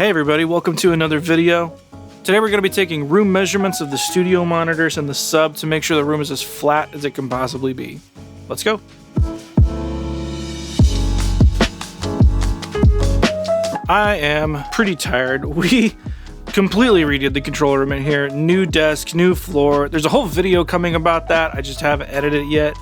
Hey everybody, welcome to another video. Today we're going to be taking room measurements of the studio monitors and the sub to make sure the room is as flat as it can possibly be. Let's go. I am pretty tired. We completely redid the control room in here. New desk, new floor. There's a whole video coming about that. I just haven't edited it yet.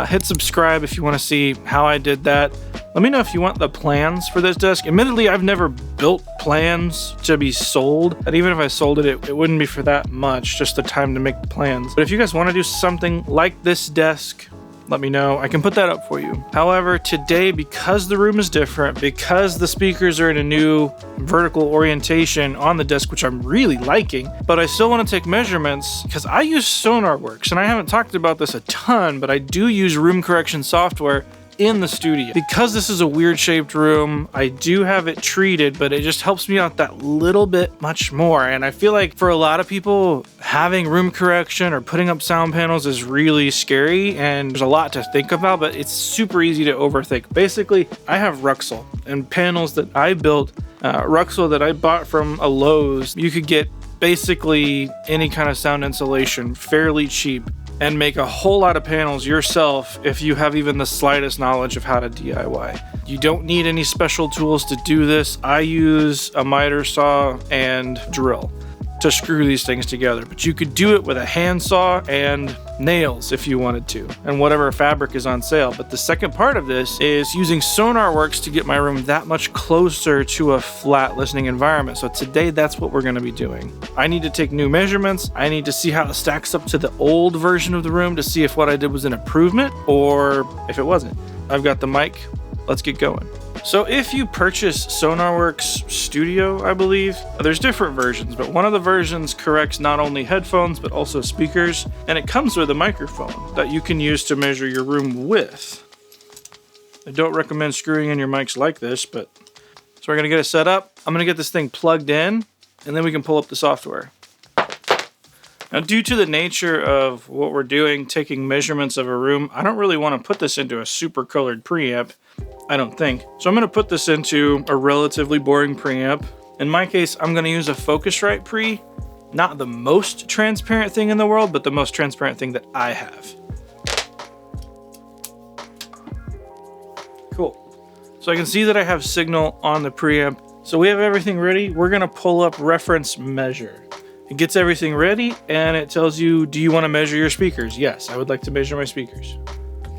Hit subscribe if you want to see how I did that. Let me know if you want the plans for this desk. Admittedly, I've never built plans to be sold. And even if I sold it, it wouldn't be for that much, just the time to make the plans. But if you guys want to do something like this desk, let me know. I can put that up for you. However, today, because the room is different, because the speakers are in a new vertical orientation on the desk, which I'm really liking, but I still want to take measurements because I use SonarWorks, and I haven't talked about this a ton, but I do use room correction software in the studio. Because this is a weird shaped room, I do have it treated, but it just helps me out that little bit much more. And I feel like for a lot of people, having room correction or putting up sound panels is really scary, and there's a lot to think about, but it's super easy to overthink. Basically, I have Ruxel and panels that I built, Ruxel that I bought from a Lowe's. You could get basically any kind of sound insulation fairly cheap and make a whole lot of panels yourself if you have even the slightest knowledge of how to DIY. You don't need any special tools to do this. I use a miter saw and drill to screw these things together, but you could do it with a handsaw and nails if you wanted to, and whatever fabric is on sale. But the second part of this is using SonarWorks to get my room that much closer to a flat listening environment. So today, that's what we're going to be doing. I need to take new measurements. I need to see how it stacks up to the old version of the room to see if what I did was an improvement or if it wasn't. I've got the mic. Let's get going. So if you purchase SonarWorks Studio, I believe, there's different versions, but one of the versions corrects not only headphones, but also speakers, and it comes with a microphone that you can use to measure your room with. I don't recommend screwing in your mics like this, but so we're gonna get it set up. I'm gonna get this thing plugged in, and then we can pull up the software. Now, due to the nature of what we're doing, taking measurements of a room, I don't really want to put this into a super colored preamp, I don't think. So I'm going to put this into a relatively boring preamp. In my case, I'm going to use a Focusrite pre, not the most transparent thing in the world, but the most transparent thing that I have. Cool. So I can see that I have signal on the preamp. So we have everything ready. We're going to pull up reference measure. It gets everything ready, and it tells you, do you want to measure your speakers? Yes, I would like to measure my speakers.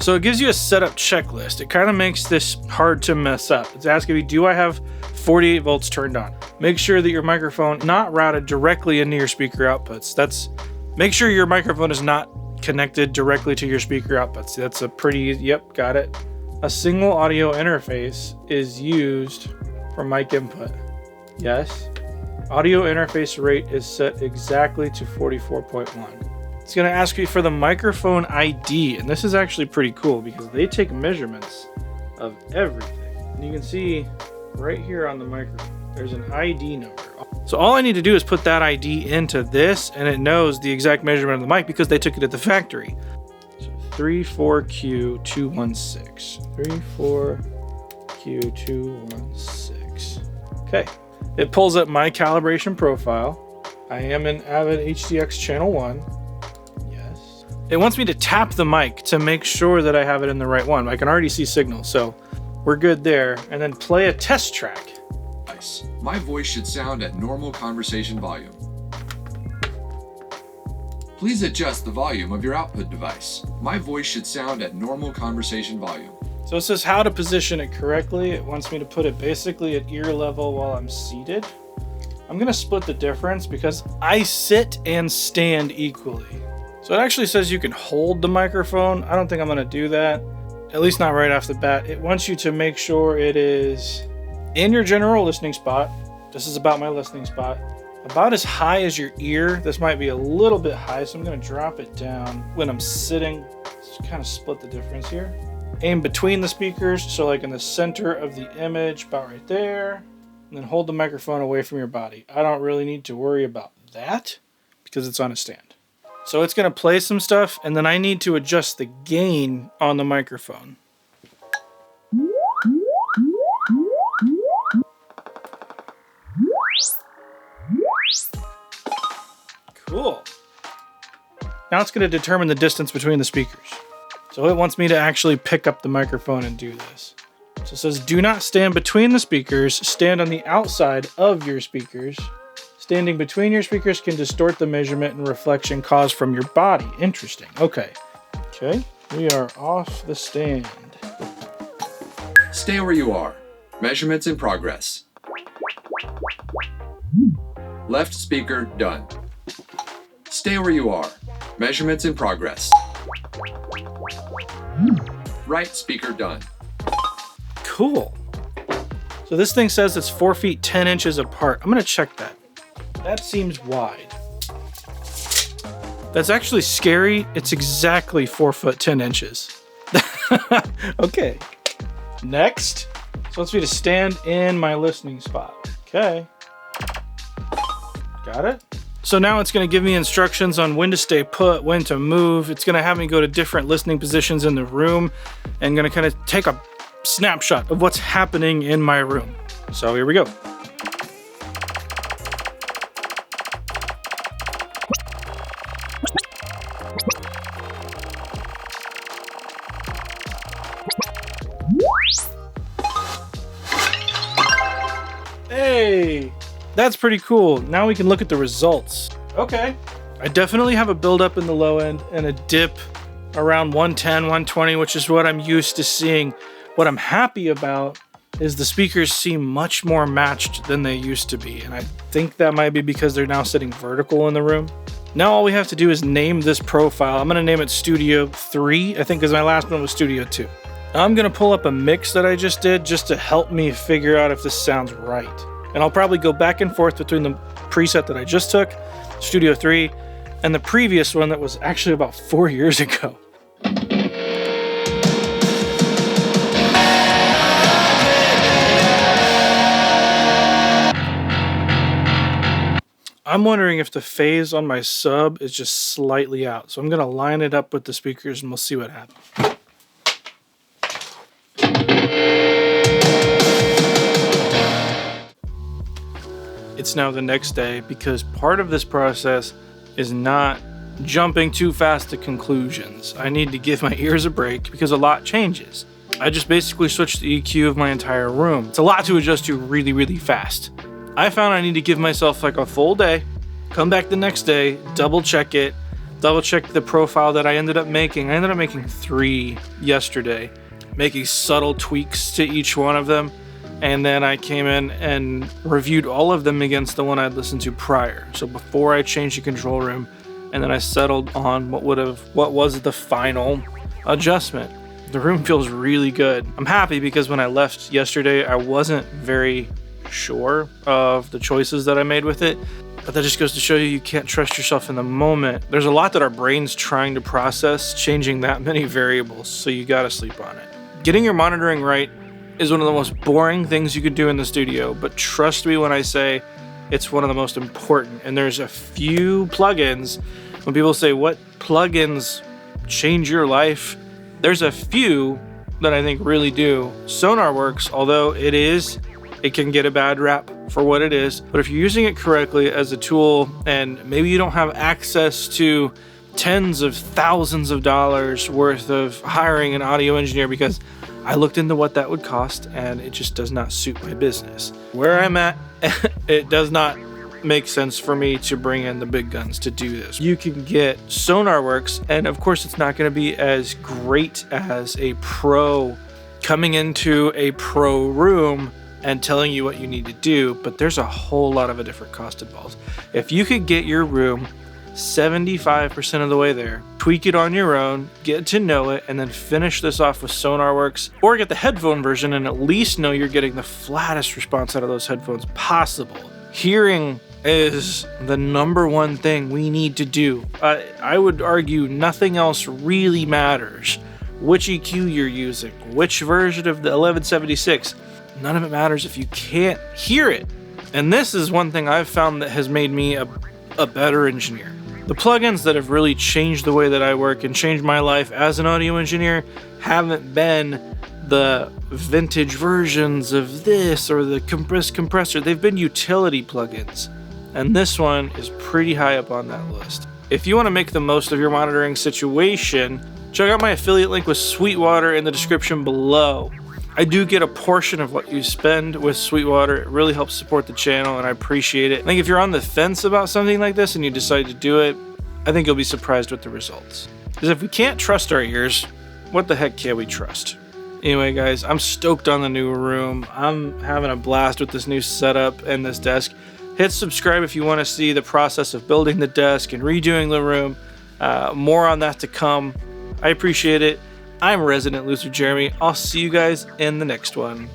So it gives you a setup checklist. It kind of makes this hard to mess up. It's asking me, do I have 48 volts turned on? Make sure that your microphone not routed directly into your speaker outputs. Make sure your microphone is not connected directly to your speaker outputs. That's a pretty easy, yep, got it. A single audio interface is used for mic input. Yes. Audio interface rate is set exactly to 44.1. It's going to ask you for the microphone ID, and this is actually pretty cool because they take measurements of everything. And you can see right here on the microphone, there's an ID number. So all I need to do is put that ID into this, and it knows the exact measurement of the mic because they took it at the factory. So 34Q216. 34Q216. Okay. It pulls up my calibration profile. I am in Avid HDX channel 1. Yes. It wants me to tap the mic to make sure that I have it in the right one. I can already see signal, so we're good there. And then play a test track. Nice. My voice should sound at normal conversation volume. Please adjust the volume of your output device. My voice should sound at normal conversation volume. So it says how to position it correctly. It wants me to put it basically at ear level while I'm seated. I'm going to split the difference because I sit and stand equally. So it actually says you can hold the microphone. I don't think I'm going to do that, at least not right off the bat. It wants you to make sure it is in your general listening spot. This is about my listening spot. About as high as your ear. This might be a little bit high, so I'm going to drop it down when I'm sitting. Just kind of split the difference here. Aim between the speakers, so like in the center of the image, about right there, and then hold the microphone away from your body. I don't really need to worry about that because it's on a stand. So it's going to play some stuff, and then I need to adjust the gain on the microphone. Cool. Now it's going to determine the distance between the speakers. So it wants me to actually pick up the microphone and do this. So it says, do not stand between the speakers, stand on the outside of your speakers. Standing between your speakers can distort the measurement and reflection caused from your body. Interesting. Okay. Okay, we are off the stand. Stay where you are. Measurements in progress. Left speaker done. Stay where you are. Measurements in progress. Right speaker done. Cool. So this thing says it's 4 feet 10 inches apart. I'm gonna check that. That seems wide. That's actually scary. It's exactly 4 foot 10 inches. Okay. Next. So wants me to stand in my listening spot. Okay. Got it. So now it's going to give me instructions on when to stay put, when to move. It's going to have me go to different listening positions in the room and going to kind of take a snapshot of what's happening in my room. So here we go. Hey, that's pretty cool. Now we can look at the results. Okay. I definitely have a buildup in the low end and a dip around 110, 120, which is what I'm used to seeing. What I'm happy about is the speakers seem much more matched than they used to be. And I think that might be because they're now sitting vertical in the room. Now all we have to do is name this profile. I'm going to name it Studio 3, I think, because my last one was Studio 2. I'm going to pull up a mix that I just did just to help me figure out if this sounds right. And I'll probably go back and forth between the preset that I just took, Studio 3, and the previous one that was actually about 4 years ago. I'm wondering if the phase on my sub is just slightly out. So I'm going to line it up with the speakers and we'll see what happens. It's now the next day because part of this process is not jumping too fast to conclusions. I need to give my ears a break because a lot changes. I just basically switched the EQ of my entire room. It's a lot to adjust to really, really fast. I found I need to give myself like a full day, come back the next day, double check the profile that I ended up making. I ended up making 3 yesterday, making subtle tweaks to each one of them. And then I came in and reviewed all of them against the one I'd listened to prior. So before I changed the control room, and then I settled on what was the final adjustment. The room feels really good. I'm happy because when I left yesterday, I wasn't very sure of the choices that I made with it. But that just goes to show you can't trust yourself in the moment. There's a lot that our brain's trying to process, changing that many variables, so you gotta sleep on it. Getting your monitoring right is one of the most boring things you could do in the studio, but trust me when I say it's one of the most important. And there's a few plugins. When people say, what plugins change your life? There's a few that I think really do. Sonar works, although it can get a bad rap for what it is. But if you're using it correctly as a tool, and maybe you don't have access to tens of thousands of dollars worth of hiring an audio engineer, because I looked into what that would cost and it just does not suit my business. Where I'm at, it does not make sense for me to bring in the big guns to do this. You can get SonarWorks, and of course it's not going to be as great as a pro coming into a pro room and telling you what you need to do, but there's a whole lot of a different cost involved. If you could get your room 75% of the way there, tweak it on your own, get to know it, and then finish this off with SonarWorks, or get the headphone version and at least know you're getting the flattest response out of those headphones possible. Hearing is the number one thing we need to do. I would argue nothing else really matters. Which EQ you're using, which version of the 1176, none of it matters if you can't hear it. And this is one thing I've found that has made me a better engineer. The plugins that have really changed the way that I work and changed my life as an audio engineer haven't been the vintage versions of this or the compressor. They've been utility plugins. and this one is pretty high up on that list. If you want to make the most of your monitoring situation, check out my affiliate link with Sweetwater in the description below. I do get a portion of what you spend with Sweetwater. It really helps support the channel, and I appreciate it. I think if you're on the fence about something like this and you decide to do it, I think you'll be surprised with the results. Because if we can't trust our ears, what the heck can we trust? Anyway, guys, I'm stoked on the new room. I'm having a blast with this new setup and this desk. Hit subscribe if you want to see the process of building the desk and redoing the room. More on that to come. I appreciate it. I'm Resident Loser Jeremy. I'll see you guys in the next one.